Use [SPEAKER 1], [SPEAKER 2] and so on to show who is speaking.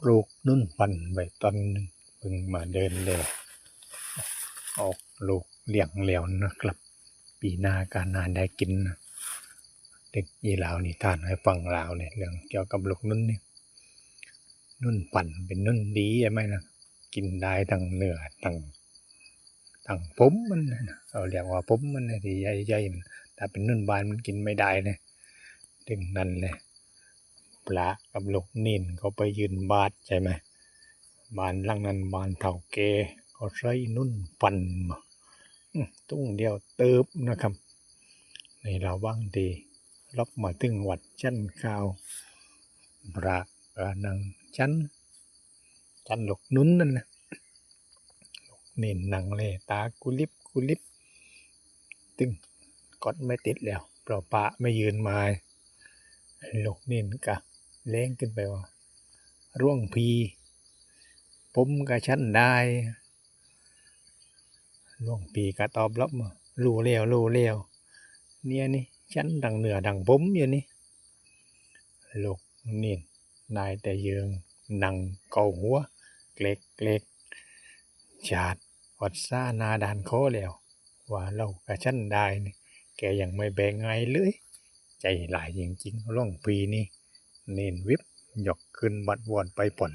[SPEAKER 1] ลูกนุ่นปั่นใบตอนหนึ่งเพิ่งมาเดินเลยออกลูกเลี้ยงแล้วนะครับ ปีหน้าการนานได้กินนะเด็กยีลาวนิทานให้ฟังลาวเนี่ยเรื่องเกี่ยวกับลูกนุ่นนี่นุ่นปั่นเป็นนุ่นดีใช่ไหมนะกินได้ทั้งเนื้อทั้งผมมันนะเราเรียกว่าผมมันนะที่ใหญ่ๆมันถ้าเป็นนุ่นบานมันกินไม่ได้เลยถึงนั้นเลยปลากับลูกนิ่นเขาไปยืนบาดใช่ไหมบ้านหลังนั้นบ้านเฒ่าแก่เขาใช้นุ่นปั่นมาตุ้งเดียวเติบนะครับในระหว่างที่ล็อกมาถึงวัดชั้นข่าวพระนังชั้นลูกนุ่นนั่นนะเน้นหนังเลยตากุลิบตึงกดไม่ติดแล้วเพราะปะไม่ยืนมาลูกนิ่นกะเล้งขึ้นไปว่าร่วงพีผมกับฉันได้ร่วงพีก็ตอบรับมารู้แล้วเนี่ยนี่ฉันดังเหนือดังผมอยู่นี่ลูกนิ่นนายแต่ยืงนังเกาหัวเกลกชาดวัดซ่านาดานโคแล้วว่าเรากับฉันได้นี่แกยังไม่แบ่งไงเลยใจหลายจริงๆร่องปีนี่เน้นวิบยกขึ้นบัดวอนไปป่น